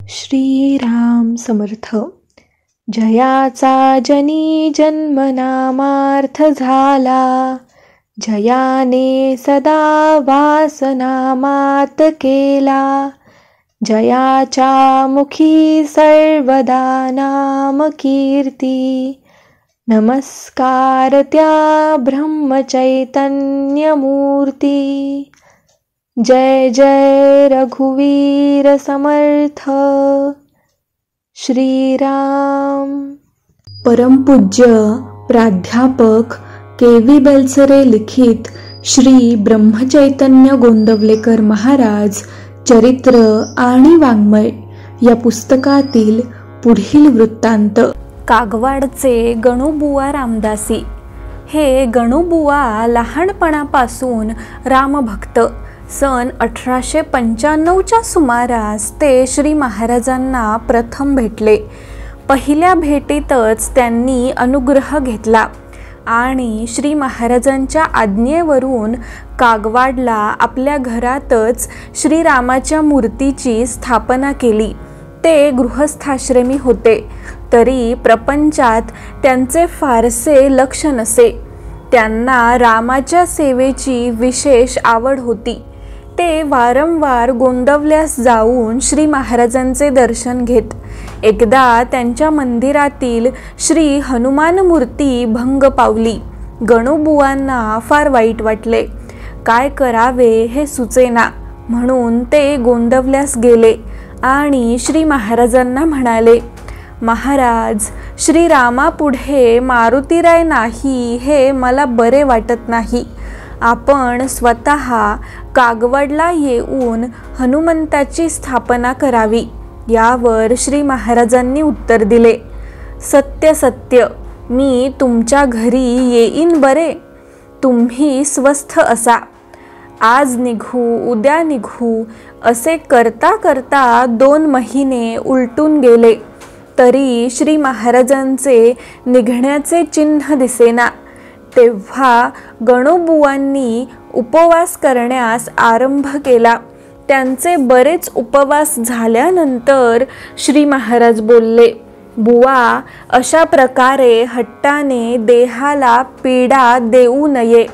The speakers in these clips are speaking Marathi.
श्रीराम समर्थ. जयाचा जनी जन्मनामार्थ झाला, जयाने सदा वासनामात केला. जयाच्या मुखी सर्वदा नाम कीर्ती, नमस्कार त्या ब्रह्मचैतन्य मूर्ती. जय जय रघुवीर समर्थ. श्रीराम. परमपूज्य प्राध्यापक के.व्ही. बेलसरे लिखित श्री ब्रह्मचैतन्य गोंदवलेकर महाराज चरित्र आणि वाङ्मय या पुस्तकातील पुढील वृत्तांत. कागवाडचे गणूबुवा रामदासी. हे गणूबुवा लहानपणापासून रामभक्त. सन 1895च्या सुमारास ते श्री महाराजांना प्रथम भेटले. पहिल्या भेटीतच त्यांनी अनुग्रह घेतला आणि श्री महाराजांच्या आज्ञेवरून कागवाडला आपल्या घरातच श्रीरामाच्या मूर्तीची स्थापना केली. ते गृहस्थाश्रमी होते, तरी प्रपंचात त्यांचे फारसे लक्ष नसे. त्यांना रामाच्या सेवेची विशेष आवड होती. ते वारंवार गोंदवल्यास जाऊन श्री महाराजांचे दर्शन घेत. एकदा त्यांच्या मंदिरातील श्री हनुमान मूर्ती भंग पावली. गणूबुवांना फार वाईट वाटले. काय करावे हे सुचेना, म्हणून ते गोंदवल्यास गेले आणि श्री महाराजांना म्हणाले, महाराज, श्रीरामापुढे मारुतीराय नाही हे मला बरे वाटत नाही. आपण स्वतः कागवाडला येऊन हनुमंताची स्थापना करावी. यावर श्री महाराजांनी उत्तर दिले, सत्य सत्य, मी तुमच्या घरी येईन बरे. तुम्ही स्वस्थ असा. आज निघू उद्या निघू असे करता करता 2 महिने उलटून गेले, तरी श्री महाराजांचे निघण्याचे चिन्ह दिसेना. तेव्हा गणूबुवांनी उपवास करण्यास आरंभ केला. त्यांचे बरेच उपवास झाल्यानंतर श्री महाराज बोलले, बुवा, अशा प्रकारे हट्टाने देहाला पीडा देऊ नये.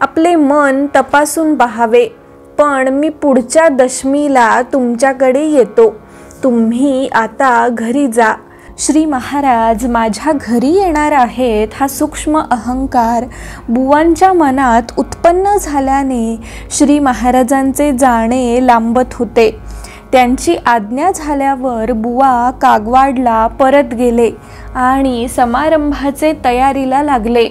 आपले मन तपासून पाहावे. पण मी पुढच्या दशमीला तुमच्याकडे येतो. तुम्ही आता घरी जा. श्री महाराज माझ्या घरी येणार आहेत हा सूक्ष्म अहंकार बुवांच्या मनात उत्पन्न झाल्याने श्री महाराजांचे जाणे लांबत होते. त्यांची आज्ञा झाल्यावर बुवा कागवाडला परत गेले आणि समारंभाचे तयारीला लागले.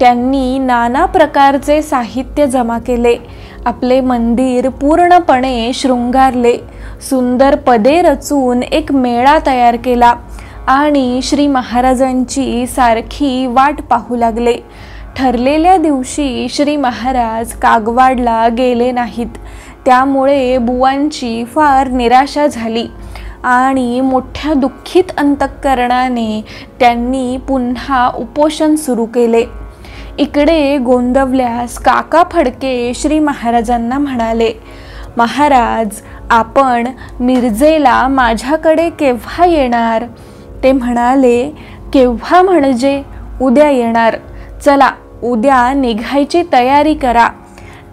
त्यांनी नाना प्रकारचे साहित्य जमा केले. आपले मंदिर पूर्णपणे शृंगारले. सुंदर पदे रचून एक मेळा तयार केला आणि श्री महाराजांची सारखी वाट पाहू लागले. ठरलेल्या दिवशी श्री महाराज कागवाडला गेले नाहीत. त्यामुळे बुवांची फार निराशा झाली आणि मोठ्या दुःखित अंतःकरणाने त्यांनी पुन्हा उपोषण सुरू केले. इकडे गोंदवल्यास काका फडके श्री महाराजांना म्हणाले, महाराज, आपण मिरजेला माझ्याकडे केव्हा येणार? ते म्हणाले, केव्हा म्हणजे? उद्या येणार. चला, उद्या निघायची तयारी करा.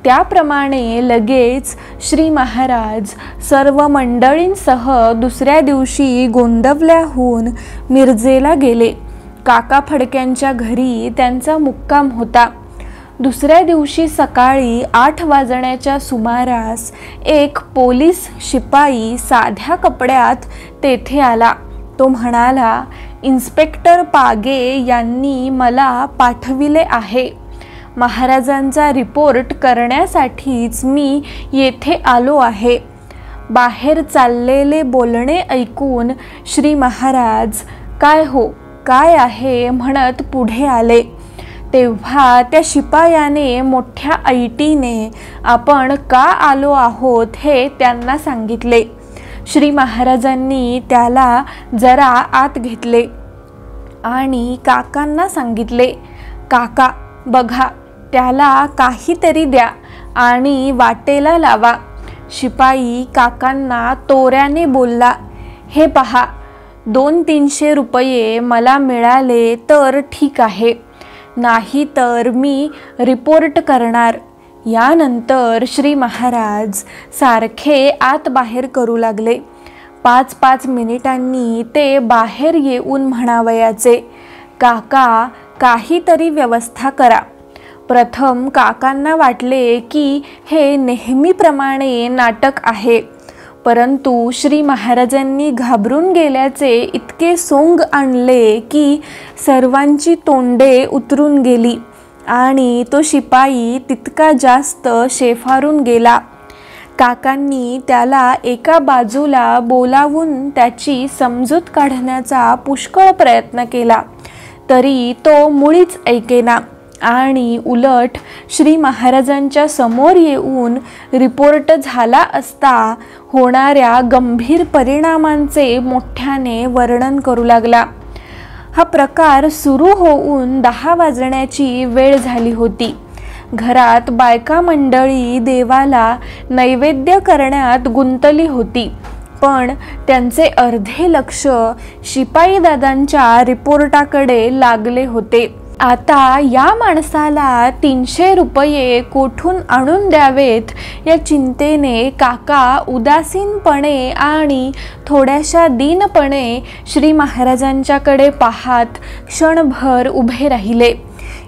त्याप्रमाणे लगेच श्री महाराज सर्व मंडळींसह दुसऱ्या दिवशी गोंदवल्याहून मिरजेला गेले. काका फडक्यांच्या घरी त्यांचा मुक्काम होता. दुसऱ्या दिवशी सकाळी 8 वाजण्याच्या सुमारास एक पोलीस शिपाई साध्या कपड्यात तेथे आला. तो म्हणाला, इन्स्पेक्टर पागे यांनी मला पाठविले आहे. महाराजांचा रिपोर्ट करण्यासाठीच मी येथे आलो आहे. बाहेर चाललेले बोलणे ऐकून श्री महाराज काय हो, काय आहे म्हणत पुढे आले. तेव्हा त्या शिपायाने मोठ्या ऐटीने आपण का आलो आहोत हे त्यांना सांगितले. श्री महाराजांनी त्याला जरा आत घेतले आणि काकांना सांगितले, काका बघा, त्याला काहीतरी द्या आणि वाटेला लावा. शिपाई काकांना तोऱ्याने बोलला, हे पहा, 200-300 रुपये मला मिळाले तर ठीक आहे, नाही तर मी रिपोर्ट करणार. यानंतर श्री महाराज सारखे आत बाहेर करू लागले. 5-5 मिनिटांनी ते बाहेर येऊन म्हणावयाचे, काका, काहीतरी व्यवस्था करा. प्रथम काकांना वाटले की हे नेहमीप्रमाणे नाटक आहे, परंतु श्री महाराजांनी घाबरून गेल्याचे इतके सोंग आणले की सर्वांची तोंडे उतरून गेली आणि तो शिपाई तितका जास्त शेफारून गेला. काकांनी त्याला एका बाजूला बोलावून त्याची समजूत काढण्याचा पुष्कळ प्रयत्न केला, तरी तो मुळीच ऐकेना आणि उलट श्री महाराजांच्या समोर येऊन रिपोर्ट झाला असता होणाऱ्या गंभीर परिणामांचे मोठ्याने वर्णन करू लागला. हा प्रकार सुरू होऊन 10 वाजण्याची वेळ झाली होती. घरात बायका मंडळी देवाला नैवेद्य करण्यात गुंतली होती, पण त्यांचे अर्धे लक्ष शिपाई दादांच्या रिपोर्टाकडे लागले होते. आता या माणसाला 300 रुपये कोठून आणून द्यावेत या चिंतेने काका उदासीनपणे आणि थोड्याशा दीनपणे श्री महाराजांच्याकडे पाहत क्षणभर उभे राहिले.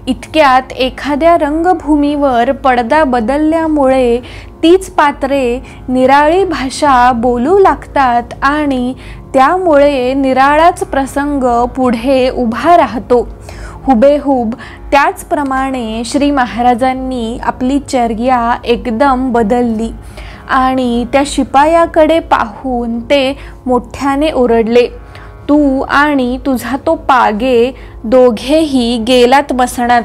इतक्यात एखाद्या रंगभूमीवर पडदा बदलल्यामुळे तीच पात्रे निराळी भाषा बोलू लागतात आणि त्यामुळे निराळाच प्रसंग पुढे उभा राहतो. हुबेहूब त्याचप्रमाणे श्री महाराजांनी आपली चर्या एकदम बदलली आणि त्या शिपायाकडे पाहून ते मोठ्याने ओरडले, तू आणि तुझा तो पागे दोघेही गेलात मसणात.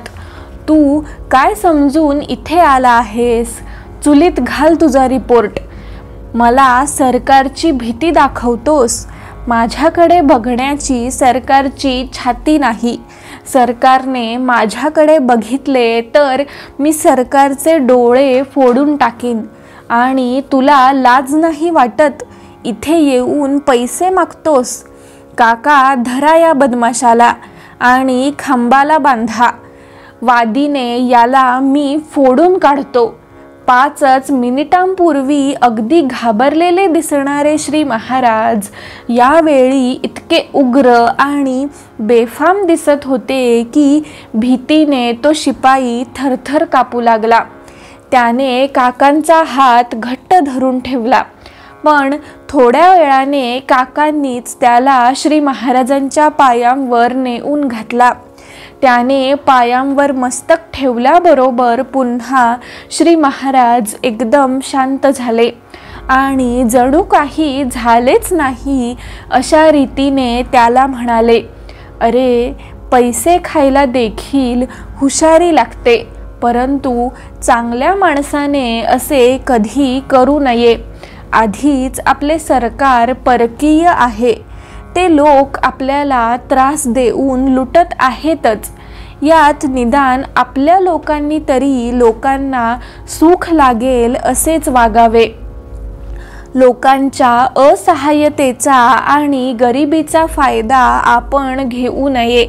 तू काय समजून इथे आला आहेस? चुलीत घाल तुझा रिपोर्ट. मला सरकारची भीती दाखवतोस? माझ्याकडे बघण्याची सरकारची छाती नाही. सरकारने माझ्याकडे बघितले तर मी सरकारचे डोळे फोडून टाकीन. आणि तुला लाज नाही वाटत? इथे येऊन पैसे मागतोस? काका, धरा या बदमाशाला आणि खांबाला बांधा. वादीने याला मी फोडून काढतो. 5 मिनिटांपूर्वी अगदी घाबरलेले दिसणारे श्री महाराज यावेळी इतके उग्र आणि बेफाम दिसत होते की भीतीने तो शिपाई थरथर कापू लागला. त्याने काकांचा हात घट्ट धरून ठेवला, पण थोड्या वेळाने काकांनीच त्याला श्री महाराजांच्या पायांवर नेऊन घातला. त्याने पायांवर मस्तक ठेवल्याबरोबर पुन्हा श्री महाराज एकदम शांत झाले आणि जणू काही झालेच नाही अशा रीतीने त्याला म्हणाले, अरे, पैसे खायला देखील हुशारी लागते, परंतु चांगल्या माणसाने असे कधी करू नये. आधीच आपले सरकार परकीय आहे. ते लोक आपल्याला त्रास देऊन लुटत आहेतच. यात निदान आपल्या लोकांनी तरी लोकांना सुख लागेल असेच वागावे. लोकांच्या असहाय्यतेचा आणि गरिबीचा फायदा आपण घेऊ नये.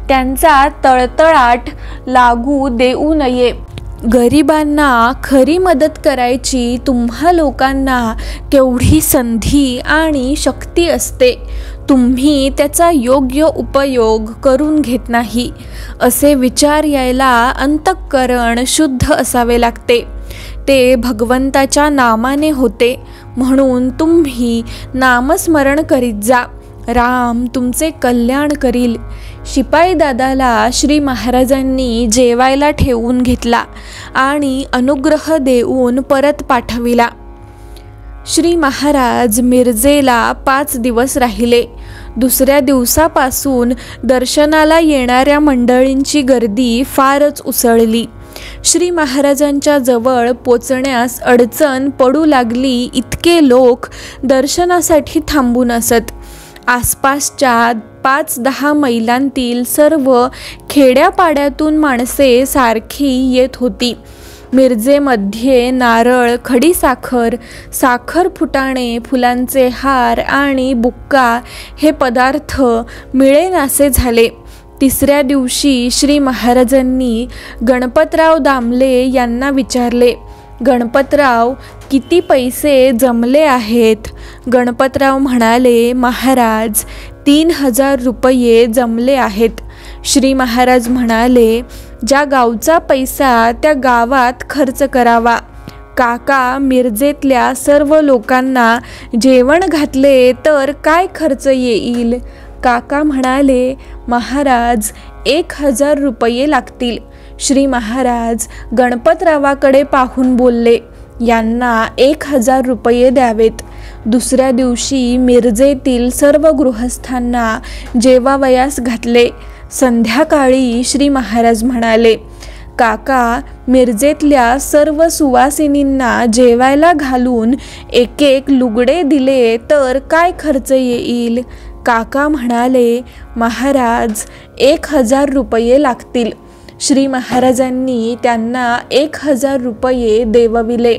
त्यांचा तळतळाट लागू देऊ नये. गरिबांना खरी मदत करायची तुम्हा लोकांना केवढी संधी आणि शक्ती असते, तुम्ही त्याचा योग्य उपयोग करून घेत नाही. असे विचार यायला अंतःकरण शुद्ध असावे लागते. ते भगवंताच्या नामाने होते, म्हणून तुम्ही नामस्मरण करीत जा. राम तुमचे कल्याण करील. शिपाई दादाला श्री महाराजांनी जेवायला ठेवून घेतला आणि अनुग्रह देऊन परत पाठविला. श्री महाराज मिरजेला 5 दिवस राहिले. दुसऱ्या दिवसापासून दर्शनाला येणाऱ्या मंडळींची गर्दी फारच उसळली. श्री महाराजांच्या जवळ पोचण्यास अडचण पडू लागली. इतके लोक दर्शनासाठी थांबून असत. आसपासच्या 5-10 मैलांतील सर्व खेड्यापाड्यातून माणसे सारखी येत होती. मिरजेमध्ये नारळ, खडीसाखर, साखर फुटाणे, फुलांचे हार आणि बुक्का हे पदार्थ मिळेनासे झाले. तिसऱ्या दिवशी श्री महाराजांनी गणपतराव दामले यांना विचारले, गणपतराव, किती पैसे जमले आहेत? गणपतराव म्हणाले, महाराज, 3000 रुपये जमले आहेत. श्री महाराज म्हणाले, ज्या गावचा पैसा त्या गावात खर्च करावा. काका, मिरजेतल्या सर्व लोकांना जेवण घातले तर काय खर्च येईल? काका म्हणाले, महाराज, 1000 रुपये लागतील. श्री महाराज गणपतरावाकडे पाहून बोलले, यांना 1000 रुपये द्यावेत. दुसऱ्या दिवशी मिरजेतील सर्व गृहस्थांना जेवावयास घातले. संध्याकाळी श्री महाराज म्हणाले, काका, मिरजेतल्या सर्व सुवासिनींना जेवायला घालून एक एक लुगडे दिले तर काय खर्च येईल? काका म्हणाले, महाराज, 1000 रुपये लागतील. श्री महाराजांनी त्यांना 1000 रुपये देवविले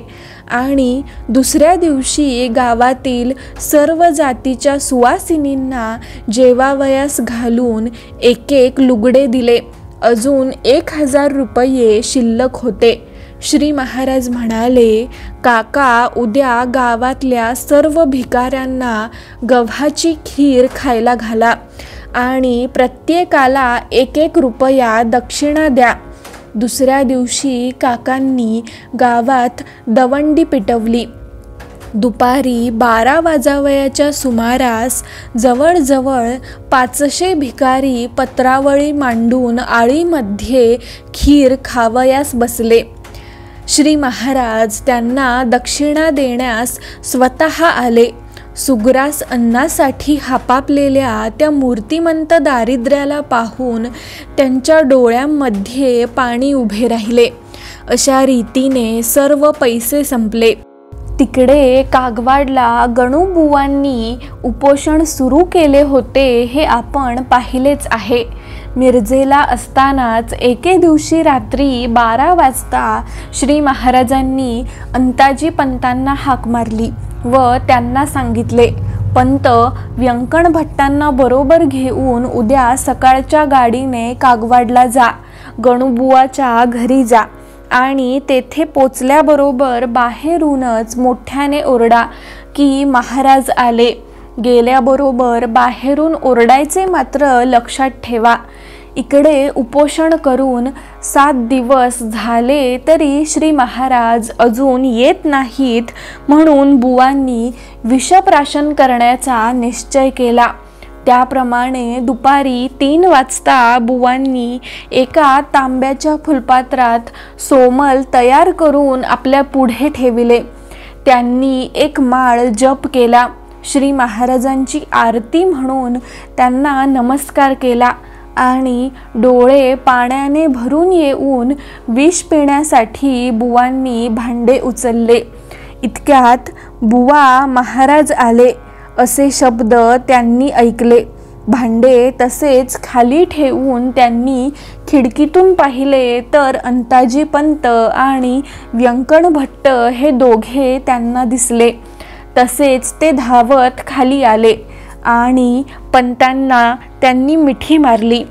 आणि दुसऱ्या दिवशी गावातील सर्व जातीच्या सुवासिनींना जेवावयास घालून एक एक लुगडे दिले. अजून 1000 रुपये शिल्लक होते. श्री महाराज म्हणाले, काका, उद्या गावातल्या सर्व भिकाऱ्यांना गव्हाची खीर खायला घाला आणि प्रत्येकाला 1 रुपया दक्षिणा द्या. दुसऱ्या दिवशी काकांनी गावात दवंडी पिटवली. दुपारी 12 वाजावयाच्या सुमारास जवळजवळ 500 भिकारी पत्रावळी मांडून आळीमध्ये खीर खावयास बसले. श्री महाराज त्यांना दक्षिणा देण्यास स्वतः आले. सुग्रास अन्नासाठी हापापलेल्या त्या मूर्तिमंत दारिद्र्याला पाहून त्यांच्या डोळ्यांमध्ये पाणी उभे राहिले. अशा रीतीने सर्व पैसे संपले. तिकडे कागवाडला गणूबुवांनी उपोषण सुरू केले होते हे आपण पाहिलेच आहे. मिरजेला असतानाच एके दिवशी रात्री 12 वाजता श्री महाराजांनी अंताजी पंतांना हाक मारली व त्यांना सांगितले, पंत, व्यंकण भट्टांना बरोबर घेऊन उद्या सकाळच्या गाडीने कागवाडला जा. गणूबुवाच्या घरी जा आणि तेथे पोचल्याबरोबर बाहेरूनच मोठ्याने ओरडा की महाराज आले. गेल्याबरोबर बाहेरून ओरडायचे मात्र लक्षात ठेवा. इकडे उपोषण करून 7 दिवस झाले तरी श्री महाराज अजून येत नाहीत म्हणून बुवांनी विषप्राशन करण्याचा निश्चय केला. त्याप्रमाणे दुपारी 3 वाजता बुवांनी एका तांब्याच्या फुलपात्रात सोमल तयार करून आपल्या पुढे ठेविले. त्यांनी एक माळ जप केला. श्री महाराजांची आरती म्हणून त्यांना नमस्कार केला आणि डोळे पाण्याने भरून येऊन विष पिण्यासाठी बुवांनी भांडे उचलले. इतक्यात बुवा महाराज आले असे शब्द त्यांनी ऐकले. भांडे तसेच खाली ठेवून त्यांनी खिडकीतून पाहिले तर अंताजी पंत आणि व्यंकण भट्ट हे दोघे त्यांना दिसले. तसेच ते धावत खाली आले आणि पंतांना त्यांनी मिठी मारली.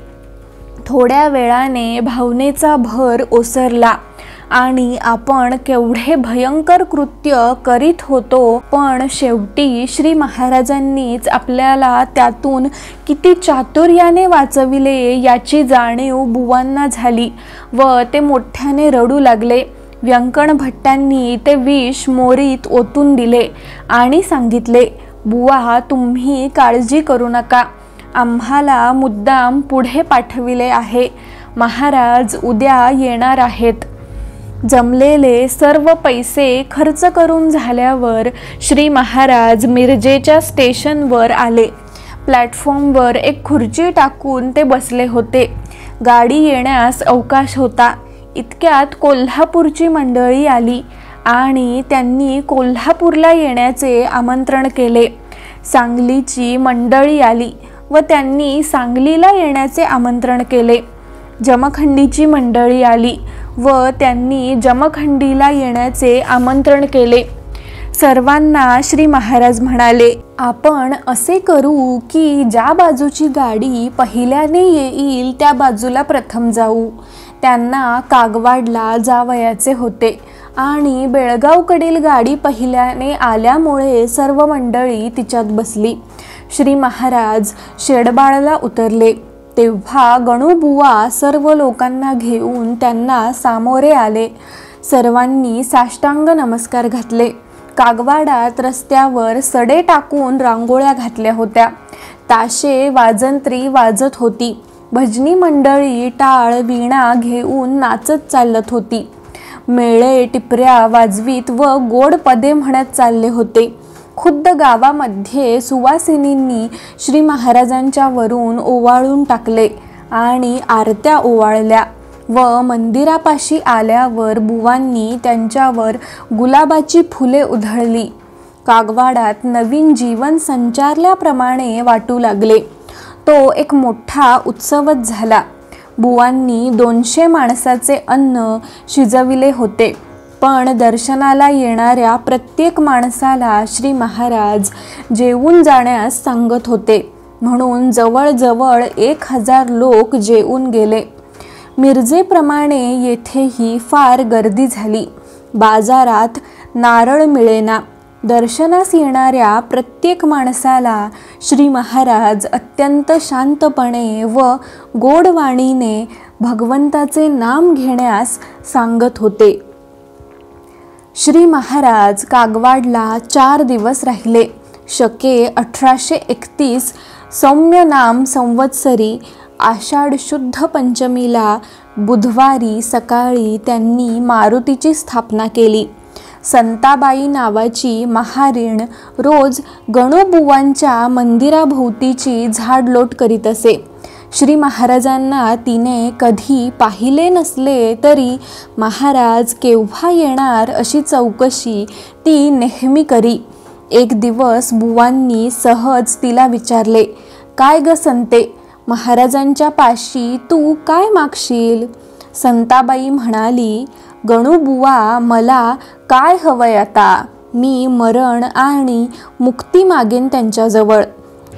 थोड्या वेळाने भावनेचा भर ओसरला आणि आपण केवढे भयंकर कृत्य करीत होतो, पण शेवटी श्री महाराजांनीच आपल्याला त्यातून किती चातुर्याने वाचविले याची जाणीव बुवांना झाली व ते मोठ्याने रडू लागले. व्यंकण भट्टांनी ते विष मोरीत ओतून दिले आणि सांगितले, बुवा, तुम्ही काळजी करू नका. आम्हाला मुद्दाम पुढे पाठविले आहे. महाराज उद्या येणार आहेत. जमलेले सर्व पैसे खर्च करून झाल्यावर श्री महाराज मिरजेच्या स्टेशनवर आले. प्लॅटफॉर्मवर एक खुर्ची टाकून ते बसले होते. गाडी येण्यास अवकाश होता. इतक्यात कोल्हापूरची मंडळी आली आणि त्यांनी कोल्हापूरला येण्याचे आमंत्रण केले. सांगलीची मंडळी आली व त्यांनी सांगलीला येण्याचे आमंत्रण केले. जमखंडीची मंडळी आली व त्यांनी जमखंडीला येण्याचे आमंत्रण केले. सर्वांना श्री महाराज म्हणाले, आपण असे करू की ज्या बाजूची गाडी पहिल्याने येईल त्या बाजूला प्रथम जाऊ. त्यांना कागवाडला जावयाचे होते आणि बेळगावकडील गाडी पहिल्याने आल्यामुळे सर्व मंडळी तिच्यात बसली. श्री महाराज शेडबाळला उतरले तेव्हा गणूबुवा सर्व लोकांना घेऊन त्यांना सामोरे आले. सर्वांनी साष्टांग नमस्कार घातले. कागवाडात रस्त्यावर सडे टाकून रांगोळ्या घातल्या होत्या. ताशे वाजंत्री वाजत होती. भजनी मंडळी टाळ वीणा घेऊन नाचत चालत होती. मेळे टिपऱ्या वाजवीत व गोड पदे म्हणत चालले होते. खुद्द गावामध्ये सुवासिनींनी श्री महाराजांच्या वरून ओवाळून टाकले आणि आरत्या ओवाळल्या व मंदिरापाशी आल्यावर बुवांनी त्यांच्यावर गुलाबाची फुले उधळली. कागवाडात नवीन जीवन संचारल्याप्रमाणे वाटू लागले. तो एक मोठा उत्सवच झाला. बुवांनी 200 माणसाचे अन्न शिजविले होते, पण दर्शनाला येणाऱ्या प्रत्येक माणसाला श्री महाराज जेवून जाण्यास सांगत होते, म्हणून जवळजवळ 1000 लोक जेवून गेले. मिरजेप्रमाणे येथेही फार गर्दी झाली. बाजारात नारळ मिळेना. दर्शनास येणाऱ्या प्रत्येक माणसाला श्री महाराज अत्यंत शांतपणे व गोडवाणीने भगवंताचे नाम घेण्यास सांगत होते. श्री महाराज कागवाडला 4 दिवस राहिले. शके 1831 सौम्य नाम संवत्सरी आषाढ शुद्ध पंचमीला बुधवारी सकाळी त्यांनी मारुतीची स्थापना केली. संताबाई नावाची महारीण रोज गणूबुवांच्या मंदिराभोवतीची झाडलोट करीत असे. श्री महाराजांना तिने कधी पाहिले नसले तरी महाराज केव्हा येणार अशी चौकशी ती नेहमी करी. एक दिवस बुवांनी सहज तिला विचारले, काय ग संते, महाराजांच्या पाशी तू काय मागशील? संताबाई म्हणाली, गणूबुवा, मला काय हवंय आता? मी मरण आणि मुक्ती मागेन त्यांच्याजवळ.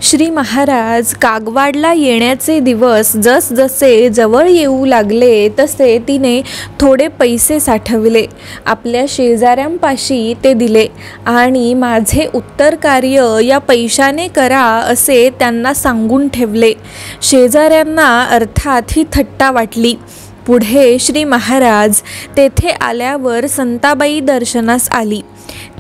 श्री महाराज कागवाडला येण्याचे दिवस जसजसे जवळ येऊ लागले तसे तिने थोडे पैसे साठविले. आपल्या शेजाऱ्यांपाशी ते दिले आणि माझे उत्तर कार्य या पैशाने करा असे त्यांना सांगून ठेवले. शेजाऱ्यांना अर्थात ही थट्टा वाटली. पुढे श्री महाराज तेथे आल्यावर संताबाई दर्शनास आली.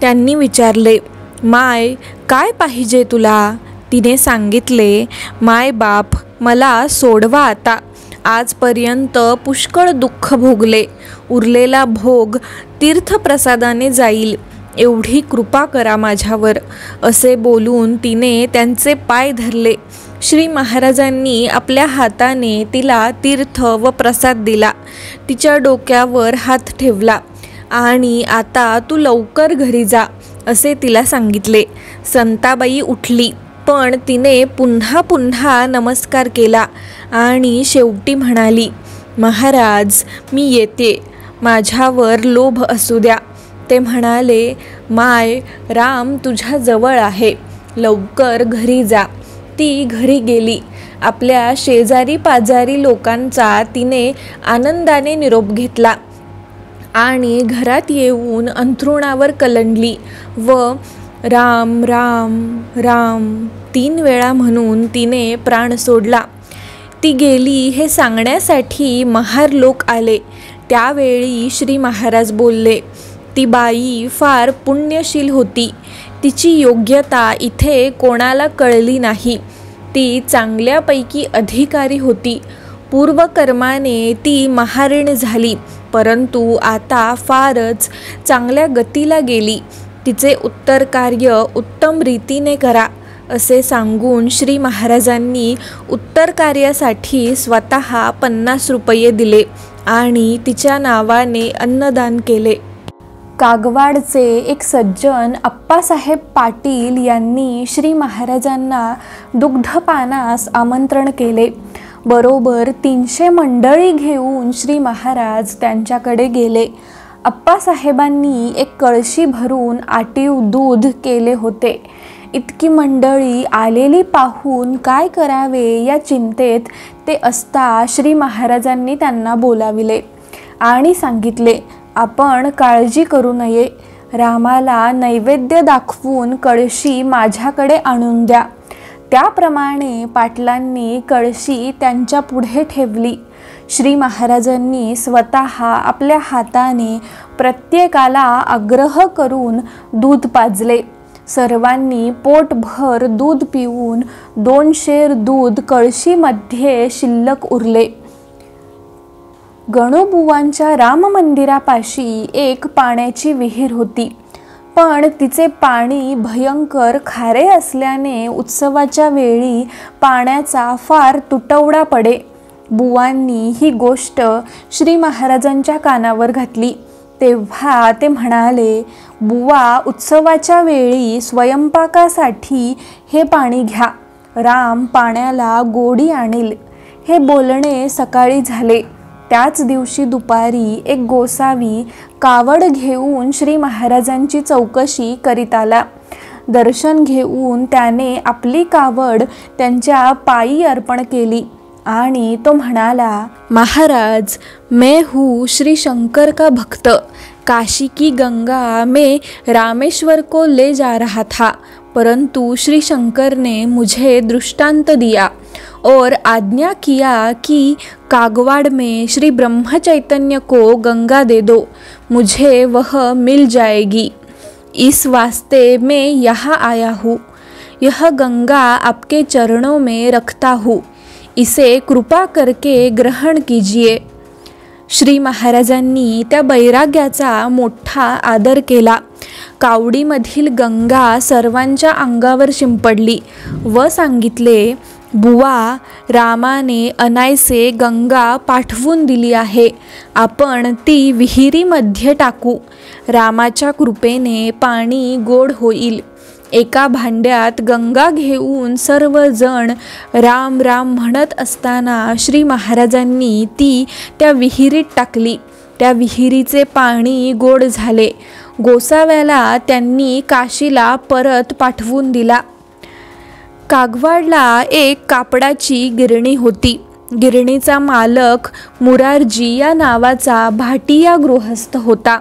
त्यांनी विचारले, माय, काय पाहिजे तुला? तिने सांगितले, माय बाप, मला सोडवा आता. आजपर्यंत पुष्कळ दुःख भोगले. उरलेला भोग तीर्थप्रसादाने जाईल, एवढी कृपा करा माझ्यावर. असे बोलून तिने त्यांचे पाय धरले. श्री महाराजांनी आपल्या हाताने तिला तीर्थ व प्रसाद दिला. तिच्या डोक्यावर हात ठेवला आणि आता तू लवकर घरी जा असे तिला सांगितले. संताबाई उठली, पण तिने पुन्हा पुन्हा नमस्कार केला आणि शेवटी म्हणाली, महाराज, मी येते, माझ्यावर लोभ असू द्या. ते म्हणाले, माय, राम तुझ्या जवळ आहे, लवकर घरी जा. ती घरी गेली. आपल्या शेजारी पाजारी लोकांचा तिने आनंदाने निरोप घेतला आणि घरात येऊन अंथरुणावर कलंडली व राम राम राम 3 वेळा म्हणून तिने प्राण सोडला. ती गेली हे सांगण्यासाठी महार लोक आले. त्यावेळी श्री महाराज बोलले, ती बाई फार पुण्यशील होती. तिची योग्यता इथे कोणाला कळली नाही. ती चांगल्यापैकी अधिकारी होती. पूर्वकर्माने ती महारीण झाली, परंतु आता फारच चांगल्या गतीला गेली. तिचे उत्तर कार्य उत्तम रीतीने करा असे सांगून श्री महाराजांनी उत्तर कार्यासाठी स्वतः 50 रुपये दिले आणि तिच्या नावाने अन्नदान केले. कागवाडचे एक सज्जन अप्पासाहेब पाटील यांनी श्री महाराजांना दुग्धपानास आमंत्रण केले. बरोबर 300 मंडळी घेऊन श्री महाराज त्यांच्याकडे गेले. अप्पासाहेबांनी एक कळशी भरून आटीव दूध केले होते. इतकी मंडळी आलेली पाहून काय करावे या चिंतेत ते असता श्री महाराजांनी त्यांना बोलाविले आणि सांगितले, आपण काळजी करू नये. रामाला नैवेद्य दाखवून कळशी माझ्याकडे आणून द्या. त्याप्रमाणे पाटलांनी कळशी त्यांच्या पुढे ठेवली. श्री महाराजांनी स्वतः आपल्या हाताने प्रत्येकाला आग्रह करून दूध पाजले. सर्वांनी पोटभर दूध पिऊन 2 शेर दूध कळशीमध्ये शिल्लक उरले. गणूबुवांच्या राम मंदिरापाशी एक पाण्याची विहीर होती, पण तिचे पाणी भयंकर खारे असल्याने उत्सवाच्या वेळी पाण्याचा फार तुटवडा पडे. बुवांनी ही गोष्ट श्री महाराजांच्या कानावर घातली. तेव्हा ते म्हणाले, बुवा, उत्सवाच्या वेळी स्वयंपाकासाठी हे पाणी घ्या. राम पाण्याला गोडी आणील. हे बोलणे सकाळी झाले. त्याच दिवशी दुपारी एक गोसावी कावड घेऊन श्री महाराजांची चौकशी करीत आला. दर्शन घेऊन त्याने आपली कावड त्यांच्या पायी अर्पण केली आणि तो म्हणाला, महाराज, मैं हूँ श्री शंकर का भक्त. काशी की गंगा में रामेश्वर को ले जा रहा था, परंतु श्री शंकर ने मुझे दृष्टांत दिया और आज्ञा किया कि कागवाड़ में श्री ब्रह्म चैतन्य को गंगा दे दो, मुझे वह मिल जाएगी. इस वास्ते मैं यहाँ आया हूँ. यह गंगा आपके चरणों में रखता हूँ, इसे कृपा करके ग्रहण कीजिए. श्री महाराजांनी त्या बैराग्याचा मोठा आदर केला. कावडीमधील गंगा सर्वांच्या अंगावर शिंपडली व सांगितले, बुवा, रामाने अनायसे गंगा पाठवून दिली आहे. आपण ती विहिरीमध्ये टाकू. रामाच्या कृपेने पाणी गोड होईल. एका भांड्यात गंगा घेऊन सर्वजण राम राम म्हणत असताना श्री महाराजांनी ती त्या विहिरीत टाकली. त्या विहिरीचे पाणी गोड झाले. गोसाव्याला त्यांनी काशीला परत पाठवून दिला. कागवाडला एक कापडाची गिरणी होती. गिरणीचा मालक मुरारजी या नावाचा भाटिया गृहस्थ होता.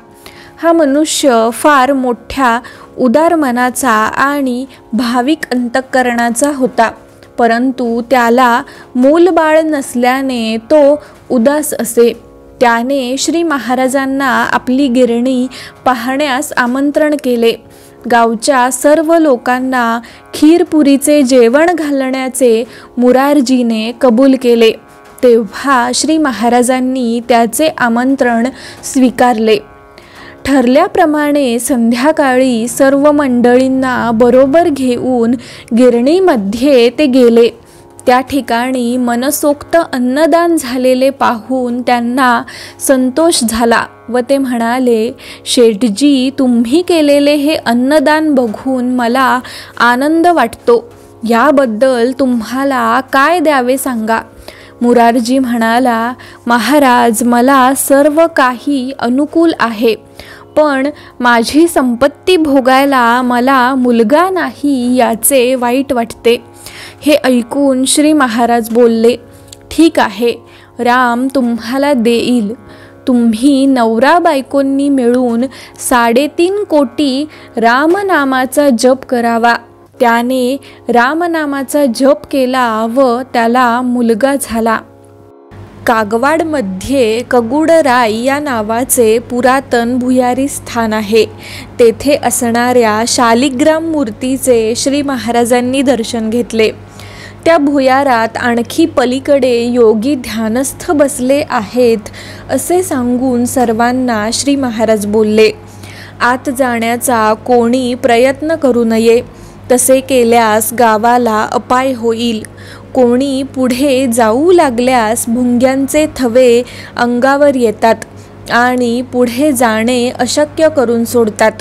हा मनुष्य फार मोठ्या उदार मनाचा आणि भाविक अंतःकरणाचा होता, परंतु त्याला मूलबाळ नसल्याने तो उदास असे. त्याने श्री महाराजांना आपली गिरणी पाहण्यास आमंत्रण केले. गावच्या सर्व लोकांना खीरपुरीचे जेवण घालण्याचे मुरारजीने कबूल केले. तेव्हा श्री महाराजांनी त्याचे आमंत्रण स्वीकारले. ठरल्याप्रमाणे संध्याकाळी सर्व मंडळींना बरोबर घेऊन गिरणीमध्ये ते गेले. त्या ठिकाणी मनसोक्त अन्नदान झालेले पाहून त्यांना संतोष झाला व ते म्हणाले, शेठजी, तुम्ही केलेले हे अन्नदान बघून मला आनंद वाटतो. याबद्दल तुम्हाला काय द्यावे सांगा. मुरारजी म्हणाला, महाराज, मला सर्व काही अनुकूल आहे, पण माझी संपत्ती भोगायला मला मुलगा नाही याचे वाईट वाटते. हे ऐकून श्री महाराज बोलले, ठीक आहे, राम तुम्हाला देईल. तुम्ही नवरा बायकोंनी मिळून 3.5 कोटी रामनामाचा जप करावा. त्याने रामनामाचा जप केला व त्याला मुलगा झाला. कागवाडमध्ये कगुडराय या नावाचे पुरातन भुयारी स्थान आहे. तेथे असणाऱ्या शालिग्राम मूर्तीचे श्री महाराजांनी दर्शन घेतले. त्या भुयारात आणखी पलीकडे योगी ध्यानस्थ बसले आहेत असे सांगून सर्वांना श्री महाराज बोलले, आत जाण्याचा कोणी प्रयत्न करू नये. तसे केल्यास गावाला अपाय होईल. कोणी पुढे जाऊ लागल्यास भुंग्यांचे थवे अंगावर येतात आणि पुढे जाणे अशक्य करून सोडतात.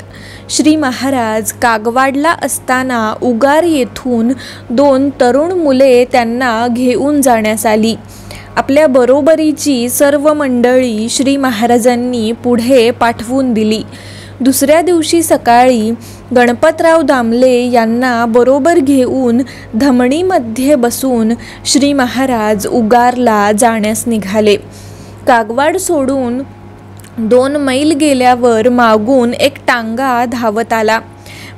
श्री महाराज कागवाडला असताना उगार येथून 2 तरुण मुले त्यांना घेऊन जाण्यास आली. आपल्या बरोबरीची सर्व मंडळी श्री महाराजांनी पुढे पाठवून दिली. दुसऱ्या दिवशी सकाळी गणपतराव दामले यांना बरोबर घेऊन धमणीमध्ये बसून श्री महाराज उगारला जाण्यास निघाले. कागवाड सोडून 2 मैल गेल्यावर मागून एक टांगा धावत आला.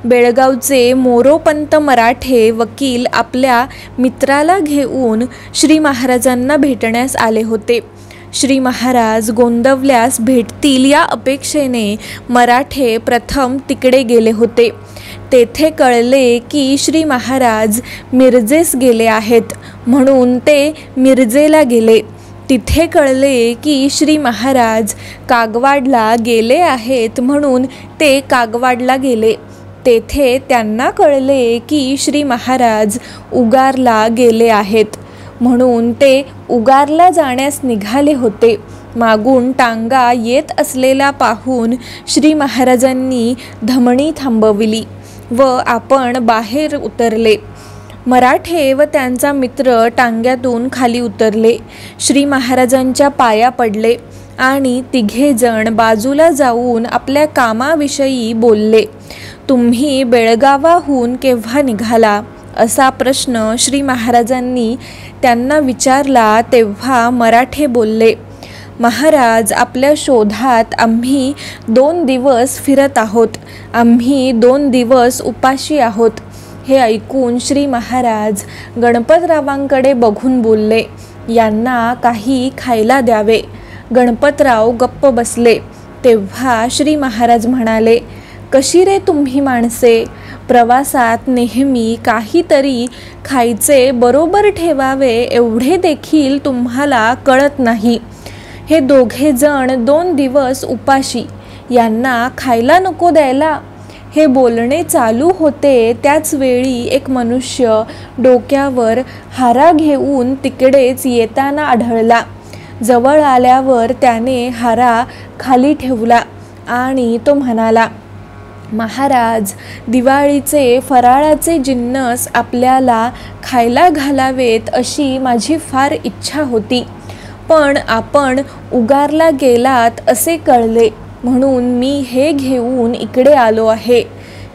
बेळगावचे मोरोपंत मराठे वकील आपल्या मित्राला घेऊन श्री महाराजांना भेटण्यास आले होते. श्री महाराज गोंदवल्यास भेटतील या अपेक्षेने मराठे प्रथम तिकडे गेले होते. तेथे कळले की श्री महाराज मिरजेस गेले आहेत, म्हणून ते मिरजेला गेले. तिथे कळले की श्री महाराज कागवाडला गेले आहेत, म्हणून ते कागवाडला गेले. तेथे त्यांना कळले की श्री महाराज उगारला गेले आहेत, म्हणून ते उगारला जाण्यास निघाले होते. मागून टांगा येत असलेला पाहून श्री महाराजांनी धमणी थांबविली व आपण बाहेर उतरले. मराठे व त्यांचा मित्र टांग्यातून खाली उतरले. श्री महाराजांच्या पाया पडले आणि तिघेजण बाजूला जाऊन आपल्या कामाविषयी बोलले. तुम्ही बेळगावाहून केव्हा निघाला असा प्रश्न श्री महाराजांनी त्यांना विचारला. तेव्हा मराठे बोलले, महाराज, आपल्या शोधात आम्ही 2 दिवस फिरत आहोत. आम्ही 2 दिवस उपाशी आहोत. हे ऐकून श्री महाराज गणपतरावांकडे बघून बोलले, यांना काही खायला द्यावे. गणपतराव गप्प बसले. तेव्हा श्री महाराज म्हणाले, कशी रे तुम्ही माणसे, प्रवासात नेहमी काहीतरी खायचे बरोबर ठेवावे एवढे देखील तुम्हाला कळत नाही. हे दोघे जण 2 दिवस उपाशी, यांना खायला नको द्यायला. हे बोलणे चालू होते त्याच वेळी एक मनुष्य डोक्यावर हारा घेऊन तिकडेच येताना आढळला. जवळ आल्यावर त्याने हारा खाली ठेवला आणि तो म्हणाला, महाराज, दिवाळीचे फराळाचे जिन्नस आपल्याला खायला घालावेत अशी माझी फार इच्छा होती, पण आपण उगारला गेलात असे कळले, म्हणून मी हे घेऊन इकडे आलो आहे.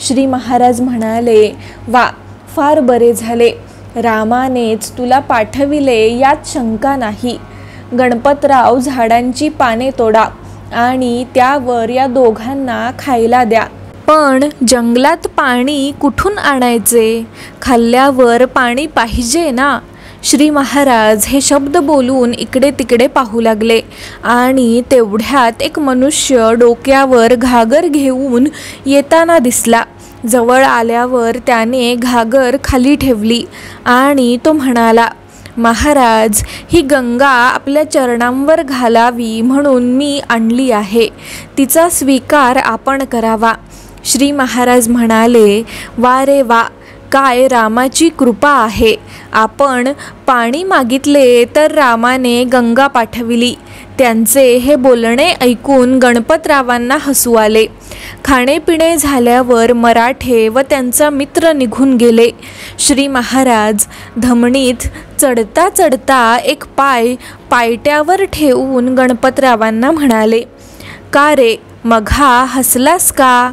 श्री महाराज म्हणाले, वा, फार बरे झाले. रामानेच तुला पाठविले यात शंका नाही. गणपतराव, झाडांची पाने तोडा आणि त्यावर या दोघांना खायला द्या. पण जंगलात पाणी कुठून आणायचे? खाल्ल्यावर पाणी पाहिजे ना. श्री महाराज हे शब्द बोलून इकडे तिकडे पाहू लागले आणि तेवढ्यात एक मनुष्य डोक्यावर घागर घेऊन येताना दिसला. जवळ आल्यावर त्याने घागर खाली ठेवली आणि तो म्हणाला, महाराज, ही गंगा आपल्या चरणांवर घालावी म्हणून मी आणली आहे. तिचा स्वीकार आपण करावा. श्री महाराज म्हणाले, वा रे वा, काय रामाची कृपा आहे. आपण पाणी मागितले तर रामाने गंगा पाठविली. त्यांचे हे बोलणे ऐकून गणपतरावांना हसू आले. खाणेपिणे झाल्यावर मराठे व त्यांचा मित्र निघून गेले. श्री महाराज धमणीत चढता चढता एक पाय पायट्यावर ठेवून गणपतरावांना म्हणाले, का रे, मघा हसलास का?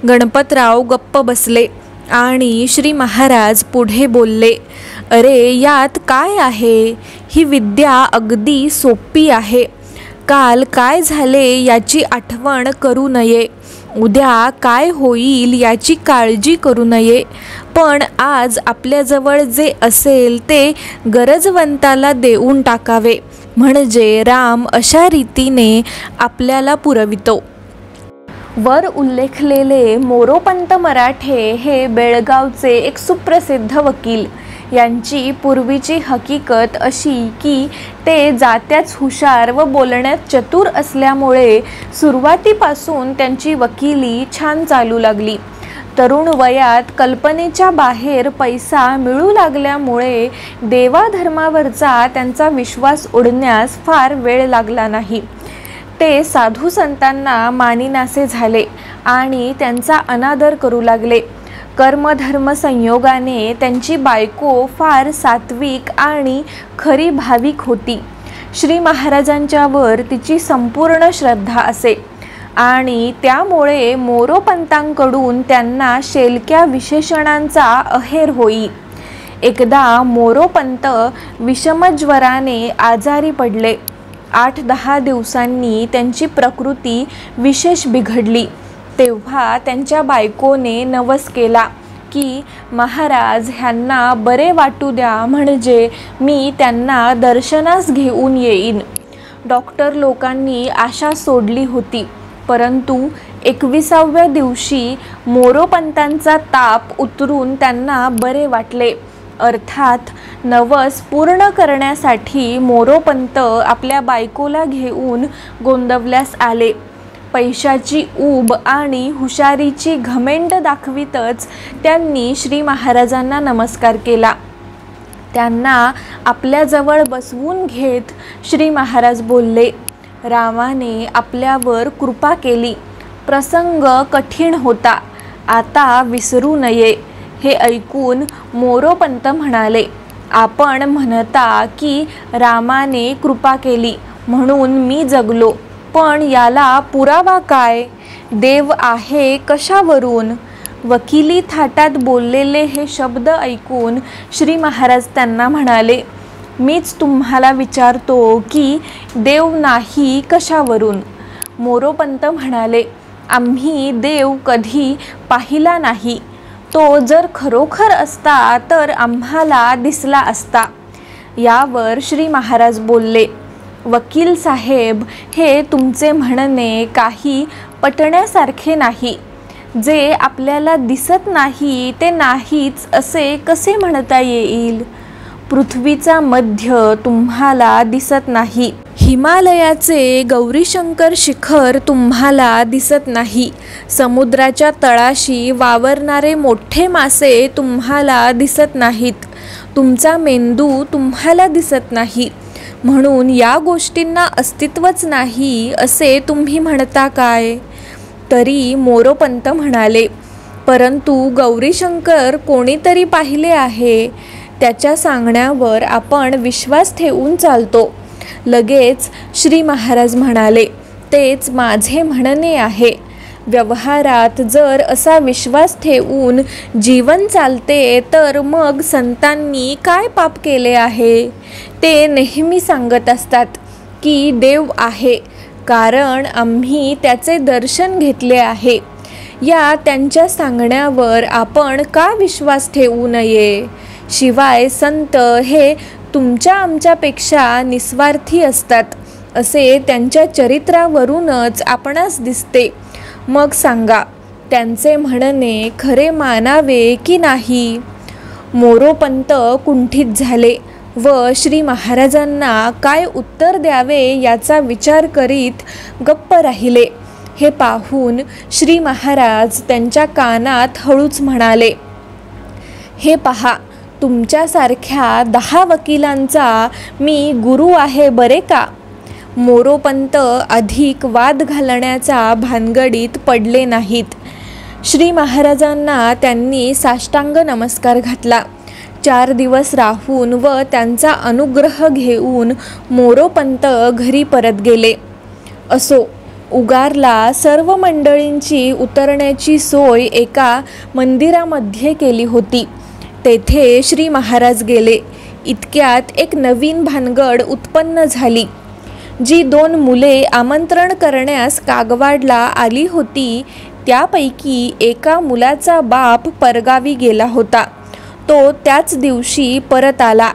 गणपतराव गप्प बसले आणि श्री महाराज पुढे बोलले, अरे, यात काय आहे? ही विद्या अगदी सोपी आहे. काल काय झाले याची आठवण करू नये. उद्या काय होईल याची काळजी करू नये. पण आज आपल्याजवळ जे असेल ते गरजवंताला देऊन टाकावे, म्हणजे राम अशा रीतीने आपल्याला पुरवितो. वर उल्लेखलेले मोरोपंत मराठे हे बेळगावचे एक सुप्रसिद्ध वकील. यांची पूर्वीची हकीकत अशी की ते जात्याच हुशार व बोलण्यात चतुर असल्यामुळे सुरुवातीपासून त्यांची वकिली छान चालू लागली. तरुण वयात कल्पनेच्या बाहेर पैसा मिळू लागल्यामुळे देवाधर्मावरचा त्यांचा विश्वास उडण्यास फार वेळ लागला नाही. ते साधू संतांना मानिनासे झाले आणि त्यांचा अनादर करू लागले. कर्मधर्म संयोगाने त्यांची बायको फार सात्विक आणि खरी भाविक होती. श्री महाराजांच्यावर तिची संपूर्ण श्रद्धा असे आणि त्यामुळे मोरोपंतांकडून त्यांना शेलक्या विशेषणांचा अहेर होई. एकदा मोरोपंत विषमज्वराने आजारी पडले. 8-10 दिवसांनी त्यांची प्रकृती विशेष बिघडली. तेव्हा त्यांच्या बायकोने नवस केला की महाराज ह्यांना बरे वाटू द्या, म्हणजे मी त्यांना दर्शनास घेऊन येईन. डॉक्टर लोकांनी आशा सोडली होती, परंतु 21व्या दिवशी मोरोपंतांचा ताप उतरून त्यांना बरे वाटले. अर्थात नवस पूर्ण करण्यासाठी मोरोपंत आपल्या बायकोला घेऊन गोंदवल्यास आले. पैशाची ऊब आणि हुशारीची घमेंड दाखवितच त्यांनी श्री महाराजांना नमस्कार केला. त्यांना आपल्याजवळ बसवून घेत श्री महाराज बोलले, रामाने आपल्यावर कृपा केली. प्रसंग कठीण होता, आता विसरू नये. हे ऐकून मोरोपंत म्हणाले, आपण म्हणता की रामाने कृपा केली म्हणून मी जगलो, पण याला पुरावा काय? देव आहे कशावरून? वकिली थाटात बोललेले हे शब्द ऐकून श्री महाराज त्यांना म्हणाले, मीच तुम्हाला विचारतो की देव नाही कशावरून? मोरोपंत म्हणाले, आम्ही देव कधी पाहिला नाही. तो जर खरोखर असता तर आम्हाला दिसला असता. यावर श्री महाराज बोलले, वकील साहेब, हे तुमचे म्हणणे काही पटण्यासारखे नाही. जे आपल्याला दिसत नाही ते नाहीच असे कसे म्हणता येईल? पृथ्वीचा मध्य तुम्हाला दिसत नाही, हिमालयाचे गौरीशंकर शिखर तुम्हाला दिसत नाही, समुद्राच्या तळाशी वावरणारे मोठे मासे तुम्हाला दिसत नाहीत, तुमचा मेंदू तुम्हाला दिसत नाही, म्हणून या गोष्टींना अस्तित्वच नाही असे तुम्ही म्हणता काय? तरी मोरोपंत म्हणाले, परंतु गौरीशंकर कोणीतरी पाहिले आहे, त्याच्या सांगण्यावर आपण विश्वास ठेवून चालतो. लगेच श्री महाराज म्हणाले, तेच माझे म्हणणे आहे. व्यवहारात जर असा विश्वास ठेवून जीवन चालते तर मग संतांनी काय पाप केले आहे? ते नेहमी सांगत असतात की देव आहे, कारण आम्ही त्याचे दर्शन घेतले आहे. या त्यांच्या सांगण्यावर आपण का विश्वास ठेवू नये? शिवाय संत हे तुमच्या आमच्यापेक्षा निस्वार्थी असतात असे त्यांच्या चरित्रावरूनच आपणास दिसते. मग सांगा, त्यांचे म्हणणे खरे मानावे की नाही? मोरोपंत कुंठित झाले व श्री महाराजांना काय उत्तर द्यावे याचा विचार करीत गप्प राहिले. हे पाहून श्री महाराज त्यांच्या कानात हळूच म्हणाले, हे पहा, तुमच्यासारख्या 10 वकिलांचा मी गुरु आहे बरे का? मोरोपंत अधिक वाद घालण्याच्या भानगडीत पडले नाहीत. श्री महाराजांना त्यांनी साष्टांग नमस्कार घातला. 4 दिवस राहून व त्यांचा अनुग्रह घेऊन मोरोपंत घरी परत गेले. असो, उगारला सर्व मंडळींची उतरण्याची सोय एका मंदिरामध्ये केली होती. तेथे श्री महाराज गेले. इतक्यात एक नवीन भानगड उत्पन्न झाली. जी 2 मुले आमंत्रण करण्यास कागवाडला आली होती, त्यापैकी एका मुलाचा बाप परगावी गेला होता. तो त्याच दिवशी परत आला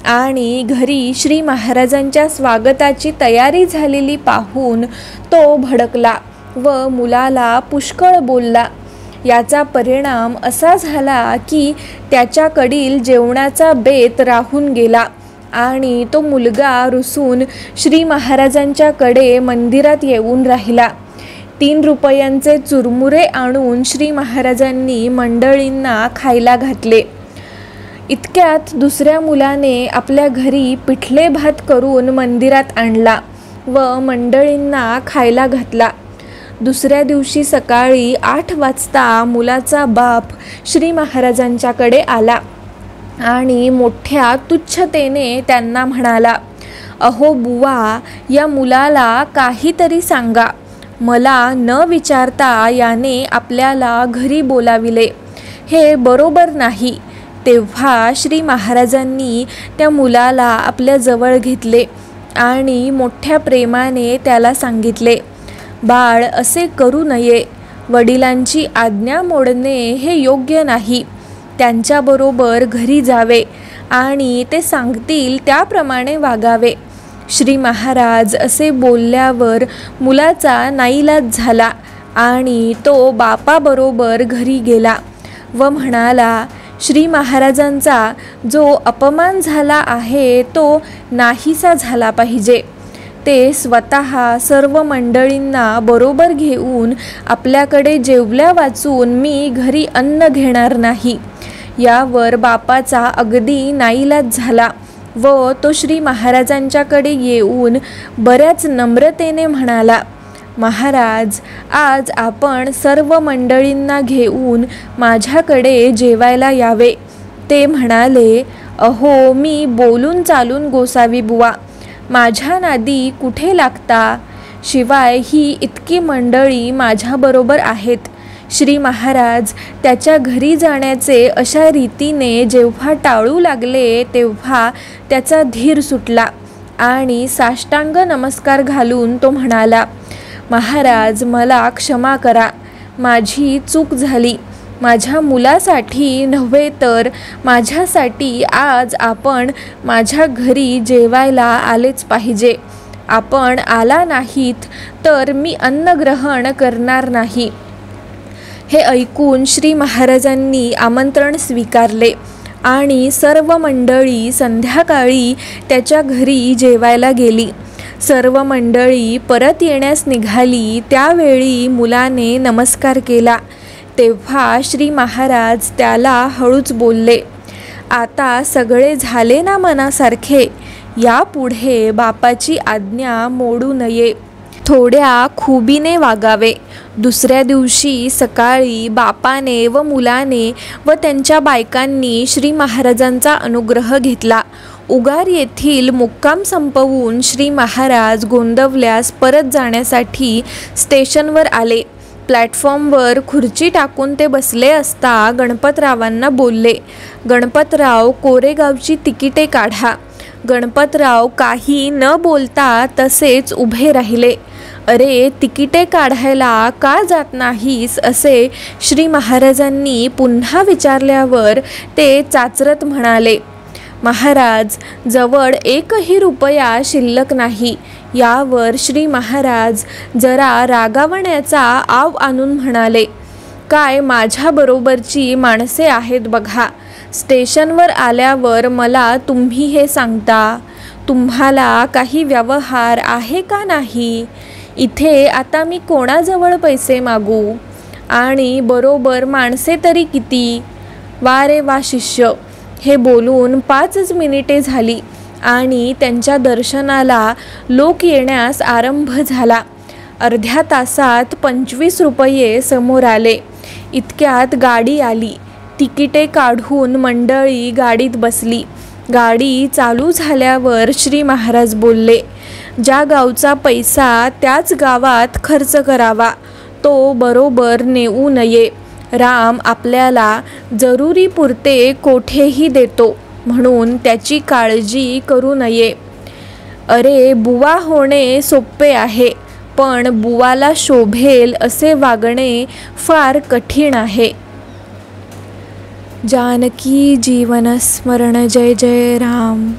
आणि घरी श्री महाराजांच्या स्वागताची तयारी झालेली पाहून तो भडकला व मुलाला पुष्कळ बोलला. याचा परिणाम असा झाला की त्याच्याकडील जेवणाचा बेत राहून गेला आणि तो मुलगा रुसून श्री महाराजांच्याकडे मंदिरात येऊन राहिला. 3 रुपयांचे चुरमुरे आणून श्री महाराजांनी मंडळींना खायला घातले. इतक्यात दुसऱ्या मुलाने आपल्या घरी पिठले भात करून मंदिरात आणला व मंडळींना खायला घातला. दुसऱ्या दिवशी सकाळी 8 वाजता मुलाचा बाप श्री महाराजांच्याकडे आला आणि मोठ्या तुच्छतेने त्यांना म्हणाला, अहो बुवा, या मुलाला काहीतरी सांगा. मला न विचारता याने आपल्याला घरी बोलाविले, हे बरोबर नाही. तेव्हा श्री महाराजांनी त्या मुलाला आपल्या जवळ घेतले आणि मोठ्या प्रेमाने त्याला सांगितले, बाळ, असे करू नये. वडिलांची आज्ञा मोडणे हे योग्य नाही. त्यांच्याबरोबर घरी जावे आणि ते सांगतील त्याप्रमाणे वागावे. श्री महाराज असे बोलल्यावर मुलाचा नाईलाज झाला आणि तो बापाबरोबर घरी गेला व म्हणाला, श्री महाराजांचा जो अपमान झाला आहे तो नाहीसा झाला पाहिजे. ते स्वतः सर्व मंडळींना बरोबर घेऊन आपल्याकडे जेवल्या वाचून मी घरी अन्न घेणार नाही. यावर बापाचा अगदी नाईलाज झाला व तो श्री महाराजांच्याकडे येऊन बऱ्याच नम्रतेने म्हणाला, महाराज, आज आपण सर्व मंडळींना घेऊन माझ्याकडे जेवायला यावे. ते म्हणाले, अहो, मी बोलून चालून गोसावी बुवा, माझ्या नादी कुठे लागता. शिवाय ही इतकी मंडळी माझ्याबरोबर आहेत. श्री महाराज त्याच्या घरी जाण्याचे अशा रीतीने जेव्हा टाळू लागले तेव्हा त्याचा धीर सुटला आणि साष्टांग नमस्कार घालून तो म्हणाला, महाराज, मला क्षमा करा. माझी चूक झाली. माझ्या मुलासाठी नव्हे तर माझ्यासाठी आज आपण माझ्या घरी जेवायला आलेच पाहिजे. आपण आला नाहीत तर मी अन्न ग्रहण करणार नाही. हे ऐकून श्री महाराजांनी आमंत्रण स्वीकारले आणि सर्व मंडळी संध्याकाळी त्याच्या घरी जेवायला गेली. सर्व मंडळी परत येण्यास निघाली त्यावेळी मुलाने नमस्कार केला. तेव्हा श्री महाराज त्याला हळूच बोलले, आता सगळे झाले ना मनासारखे. यापुढे बापाची आज्ञा मोडू नये. थोड्या खुबीने वागावे. दुसऱ्या दिवशी सकाळी बापाने व मुलाने व त्यांच्या बायकांनी श्री महाराजांचा अनुग्रह घेतला. उगार येथील मुक्काम संपवून श्री महाराज गोंदवल्यास परत जाण्यासाठी स्टेशनवर आले. प्लॅटफॉर्मवर खुर्ची टाकून ते बसले असता गणपतरावांना बोलले, गणपतराव, कोरेगावची तिकिटे काढा. गणपतराव काही न बोलता तसेच उभे राहिले. अरे, तिकिटे काढायला का जात नाहीस असे श्री महाराजांनी पुन्हा विचारल्यावर ते चाचरत म्हणाले, महाराज, जवळ एकही रुपया शिल्लक नाही. यावर श्री महाराज जरा रागावण्याचा आव आणून म्हणाले, काय माझ्याबरोबरची माणसे आहेत बघा. स्टेशनवर आल्यावर मला तुम्ही हे सांगता. तुम्हाला काही व्यवहार आहे का नाही? इथे आता मी कोणाजवळ पैसे मागू? आणि बरोबर माणसे तरी किती? वा रे वा शिष्य. हे बोलून 5 मिनिटे झाली आणि त्यांच्या दर्शनाला लोक येण्यास आरंभ झाला. अर्ध्या तासात 25 रुपये समोर आले. इतक्यात गाडी आली. तिकिटे काढून मंडळी गाडीत बसली. गाडी चालू झाल्यावर श्री महाराज बोलले, ज्या गावचा पैसा त्याच गावात खर्च करावा, तो बरोबर नेऊ नये. राम आपल्याला जरुरीपुरते कोठेही देतो, म्हणून त्याची काळजी करू नये. अरे, बुवा होणे सोपे आहे, पण बुवाला शोभेल असे वागणे फार कठीण आहे. जानकी जीवन स्मरण. जय जय राम.